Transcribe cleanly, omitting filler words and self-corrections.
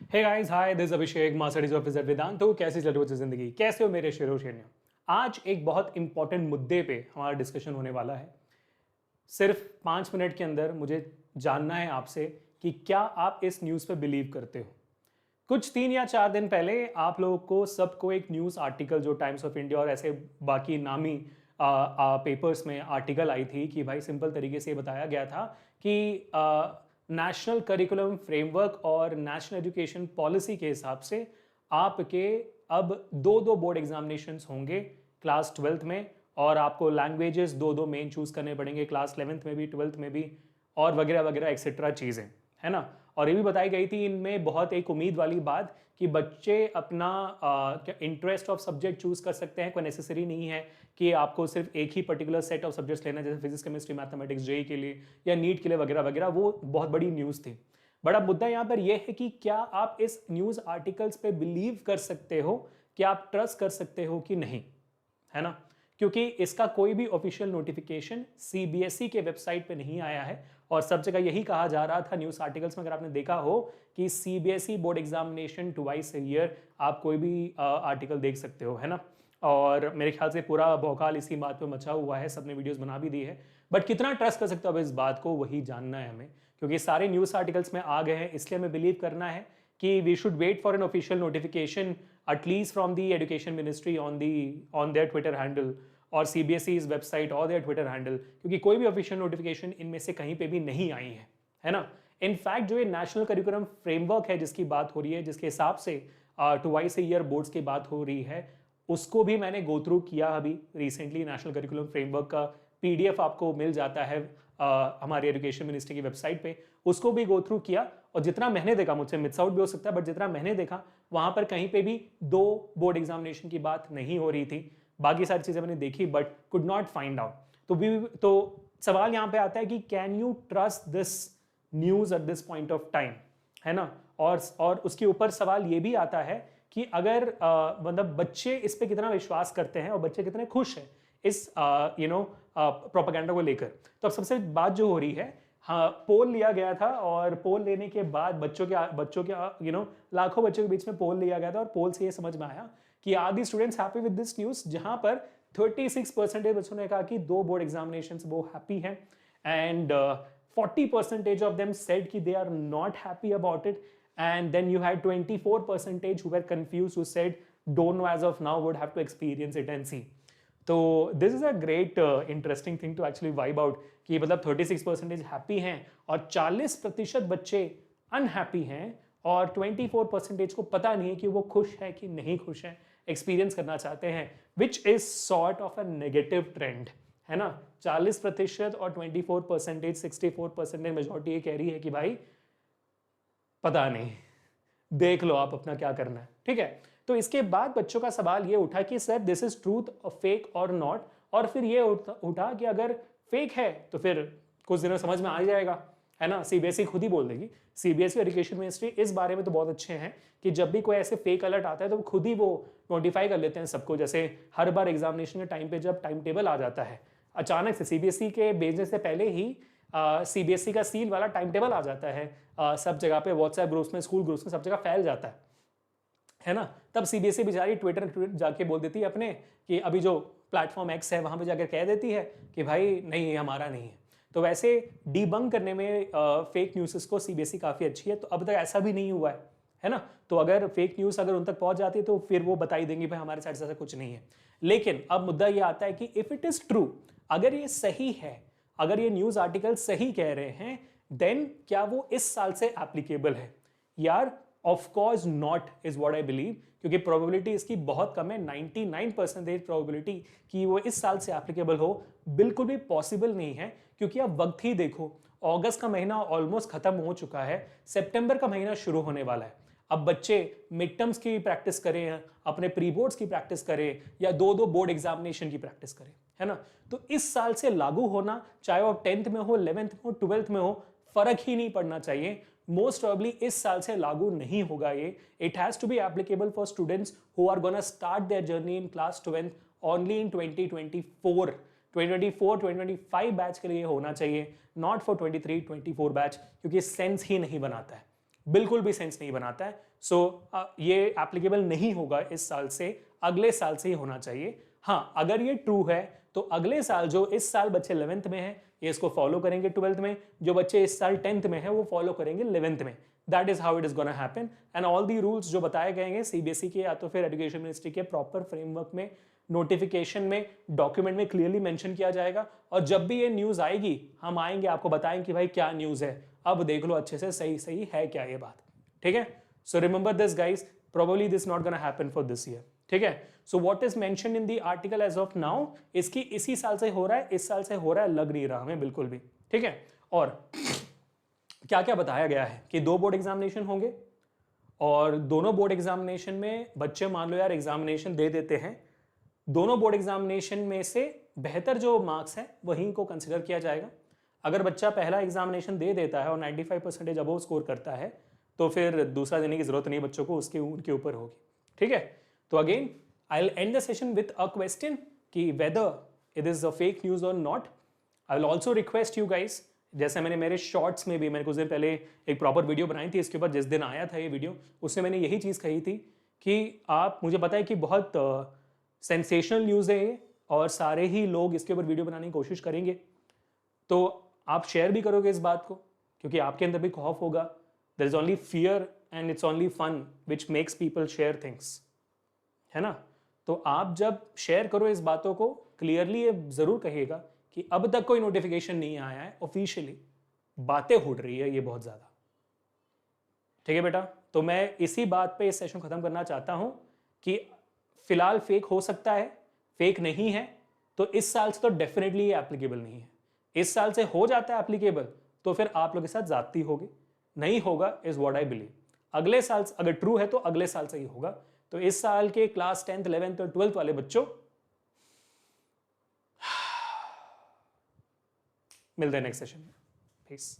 Hey guys, hi, this Abhishek, masters officer Vedant. तो कैसी चल रही है जिंदगी? कैसे हो मेरे शेरो शेरनियों? आज एक बहुत इंपॉर्टेंट मुद्दे पे हमारा डिस्कशन होने वाला है। सिर्फ 5 मिनट के अंदर मुझे जानना है आपसे कि क्या आप इस न्यूज़ पे बिलीव करते हो। कुछ 3 या 4 दिन पहले आप लोगों को सबको एक न्यूज़ आर्टिकल जो टाइम्स ऑफ इंडिया और ऐसे बाकी नामी पेपर्स में आर्टिकल आई थी कि भाई सिंपल तरीके से ये बताया गया था कि नेशनल करिकुलम फ्रेमवर्क और नेशनल एजुकेशन पॉलिसी के हिसाब से आपके अब दो दो बोर्ड एग्जामिनेशंस होंगे क्लास 12th में। और आपको लैंग्वेजेस दो दो मेन चूज करने पड़ेंगे क्लास 11th में भी 12th में भी, और वगैरह वगैरह एक्सेट्रा चीज़ें, है ना। और ये भी बताई गई थी इनमें बहुत एक उम्मीद वाली बात कि बच्चे अपना इंटरेस्ट ऑफ सब्जेक्ट चूज कर सकते हैं। कोई नेसेसरी नहीं है कि आपको सिर्फ एक ही पर्टिकुलर सेट ऑफ सब्जेक्ट्स लेना है, जैसे फिजिक्स केमिस्ट्री मैथमेटिक्स जेई के लिए या नीट के लिए वगैरह वगैरह। वो बहुत बड़ी न्यूज़ थी। बड़ा मुद्दा यहाँ पर यह है कि क्या आप इस न्यूज़ आर्टिकल्स पे बिलीव कर सकते हो, क्या आप ट्रस्ट कर सकते हो कि नहीं, है ना। क्योंकि इसका कोई भी ऑफिशियल नोटिफिकेशन सीबीएसई के वेबसाइट पे नहीं आया है और सब जगह यही कहा जा रहा था न्यूज़ आर्टिकल्स में, अगर आपने देखा हो, कि CBSE board examination twice a year आप कोई भी आर्टिकल देख सकते हो, है ना। और मेरे ख्याल से पूरा भौकाल इसी बात पे मचा हुआ है, सबने वीडियोस बना भी दी है। बट कितना ट्रस्ट कर सकते हो अब इस बात को, वही जानना है हमें, क्योंकि सारे न्यूज़ आर्टिकल्स में आ गए हैं। इसलिए हमें बिलीव करना है कि we should wait for an official notification at least from the education ministry on their Twitter handle और सीबीएसई's वेबसाइट और देयर ट्विटर हैंडल, क्योंकि कोई भी ऑफिशियल नोटिफिकेशन इनमें से कहीं पे भी नहीं आई है ना। इनफैक्ट जो ये नेशनल करिकुलम फ्रेमवर्क है जिसकी बात हो रही है, जिसके हिसाब से ट्वाइस ए ईयर बोर्ड्स की बात हो रही है, उसको भी मैंने गो थ्रू किया अभी रिसेंटली। नेशनल करिकुलम फ्रेमवर्क का पीडीएफ आपको मिल जाता है हमारी एजुकेशन मिनिस्ट्री की वेबसाइट पे, उसको भी गो थ्रू किया। और जितना मैंने देखा, मुझसे मिस आउट भी हो सकता है, बट जितना मैंने देखा वहां पर कहीं पे भी दो बोर्ड एग्जामिनेशन की बात नहीं हो रही थी। बाकी सारी चीजें मैंने देखी but could not find out. तो सवाल यहां पे आता है कि can you trust this news at this point of time, है ना। और उसके ऊपर सवाल ये भी आता है कि अगर मतलब बच्चे इस पे कितना विश्वास करते हैं और बच्चे कितने खुश हैं इस प्रोपेगेंडा को लेकर। तो अब सबसे बात जो हो रही है, हाँ, पोल लिया गया था और पोल लेने के बाद बच्चों के लाखों बच्चों के बीच में पोल लिया गया था और पोल से ये समझ में आया कि are the students happy with this news, जहां पर 36% बच्चों ने कहा कि दो बोर्ड एग्जामिनेशन वो हैप्पी हैं एंड 40% ऑफ देम सेड कि they are not happy about it. And then you had 24% who were confused, who said don't know as of now, would have to experience it and see. तो this is a great interesting thing to actually vibe out कि मतलब 36% happy हैं और 40% बच्चे unhappy हैं और 24% को पता नहीं है कि वो खुश है कि नहीं खुश है, एक्सपीरियंस करना चाहते हैं, which is sort of a negative trend, है ना। 40% और 24%, 64% मेजोरिटी ये कह रही है कि भाई पता नहीं, देख लो आप अपना क्या करना है, ठीक है। तो इसके बाद बच्चों का सवाल ये उठा कि sir this is truth fake और नॉट। और फिर ये उठा कि अगर फेक है तो फिर कुछ दिनों समझ में आ जाएगा, है ना। सीबीएसई खुद ही बोल देगी। सीबीएसई एजुकेशन मिनिस्ट्री इस बारे में तो बहुत अच्छे हैं कि जब भी कोई ऐसे फेक अलर्ट आता है तो खुद ही वो नोटिफाई कर लेते हैं सबको। जैसे हर बार एग्जामिनेशन के टाइम पे जब टाइम टेबल आ जाता है, अचानक से सीबीएसई के भेजने से पहले ही सीबीएसई का सील वाला टाइम टेबल आ जाता है, सब जगह पे व्हाट्सएप ग्रुप्स में, स्कूल ग्रुप्स में, सब जगह फैल जाता है ना। तब सीबीएसई बेचारी ट्विटर जाके बोल देती है अपने कि अभी जो प्लेटफॉर्म एक्स है वहां पे जाकर कह देती है कि भाई नहीं, ये हमारा नहीं है। तो वैसे डीबंक करने में फेक न्यूज़ को सीबीएसई काफ़ी अच्छी है। तो अब तक ऐसा भी नहीं हुआ है ना। तो अगर फेक न्यूज़ अगर उन तक पहुंच जाती है तो फिर वो बताई देंगे भाई हमारे साइड से ऐसा कुछ नहीं है। लेकिन अब मुद्दा ये आता है कि इफ़ इट इज़ ट्रू, अगर ये सही है, अगर ये न्यूज़ आर्टिकल सही कह रहे हैं, देन क्या वो इस साल से एप्लीकेबल है? यार of course not is what I believe, क्योंकि प्रोबेबिलिटी इसकी बहुत कम है। 99% प्रोबेबिलिटी कि वो इस साल से एप्लीकेबल हो बिल्कुल भी पॉसिबल नहीं है। क्योंकि अब वक्त ही देखो, अगस्त का महीना ऑलमोस्ट खत्म हो चुका है, सितंबर का महीना शुरू होने वाला है। अब बच्चे मिड टर्म्स की प्रैक्टिस करें, अपने प्री बोर्ड्स की प्रैक्टिस करें, या दो दो बोर्ड एग्जामिनेशन की प्रैक्टिस करें, है ना। तो इस साल से लागू होना, चाहे वो 10th में हो, 11th में हो, 12th में हो, फर्क ही नहीं पड़ना चाहिए। मोस्ट प्रोबेबली इस साल से लागू नहीं होगा ये। It has to be applicable for students who are gonna start their journey in class 12th only in 2024। 2024 2025 batch के लिए होना चाहिए, नॉट फॉर 23 24 बैच, क्योंकि सेंस ही नहीं बनाता है। बिल्कुल भी सेंस नहीं बनाता है। सो ये एप्लीकेबल नहीं होगा इस साल से, अगले साल से ही होना चाहिए। हाँ, अगर ये ट्रू है तो अगले साल जो इस साल बच्चे 11th में हैं ये इसको फॉलो करेंगे 12th में, जो बच्चे इस साल 10th में हैं वो फॉलो करेंगे 11th में। That is how it is gonna happen. And all the rules जो बताए गए हैं सीबीएसई के या तो फिर एजुकेशन मिनिस्ट्री के प्रॉपर फ्रेमवर्क में, नोटिफिकेशन में, डॉक्यूमेंट में क्लियरली मेंशन किया जाएगा। और जब भी ये न्यूज आएगी हम आएंगे आपको बताएंगे कि भाई क्या न्यूज है, अब देख लो अच्छे से सही सही है क्या ये बात। ठीक है, so remember this guys, probably this not gonna happen for this year. ठीक है, so what is mention in the article as of now, इसकी इसी साल से हो रहा है, इस साल से हो रहा है, लग नहीं रहा हमें बिल्कुल भी। ठीक है, और क्या क्या बताया गया है कि 2 बोर्ड एग्जामिनेशन होंगे और दोनों बोर्ड एग्जामिनेशन में बच्चे मान लो यार एग्जामिनेशन दे देते हैं, दोनों बोर्ड एग्जामिनेशन में से बेहतर जो मार्क्स है वहीं को कंसिडर किया जाएगा। अगर बच्चा पहला एग्जामिनेशन दे देता है और 95% अबव स्कोर करता है तो फिर दूसरा देने की जरूरत नहीं बच्चों को, उसके उनके ऊपर होगी। ठीक है, तो again I will end the session with a question कि whether it is a fake news or not. I will also request you guys, जैसे मैंने मेरे शॉर्ट्स में भी, मैंने कुछ दिन पहले एक प्रॉपर वीडियो बनाई थी इसके ऊपर, जिस दिन आया था ये वीडियो उसमें मैंने यही चीज़ कही थी कि आप, मुझे पता है कि बहुत सेंसेशनल न्यूज़ है ये और सारे ही लोग इसके ऊपर वीडियो बनाने की कोशिश करेंगे, तो आप शेयर भी करोगे इस बात को क्योंकि आपके अंदर भी खौफ होगा। There is only fear and it's only fun which makes people share things, है ना। तो आप जब शेयर करो इस बातों को, क्लियरली ये जरूर कहिएगा कि अब तक कोई नोटिफिकेशन नहीं आया है ऑफिशियली, बातें उड़ रही है ये बहुत ज्यादा। ठीक है बेटा, तो मैं इसी बात पे इस सेशन खत्म करना चाहता हूं कि फिलहाल फेक हो सकता है, फेक नहीं है, तो इस साल से तो डेफिनेटली ये एप्लीकेबल नहीं है। इस साल से हो जाता है एप्लीकेबल तो फिर आप लोग के साथ जाती होगी, नहीं होगा इज व्हाट आई बिलीव। अगले साल अगर ट्रू है तो अगले साल से ही होगा। तो इस साल के क्लास 10th 11th और 12th वाले बच्चों, मिलते हैं नेक्स्ट सेशन में। पीस।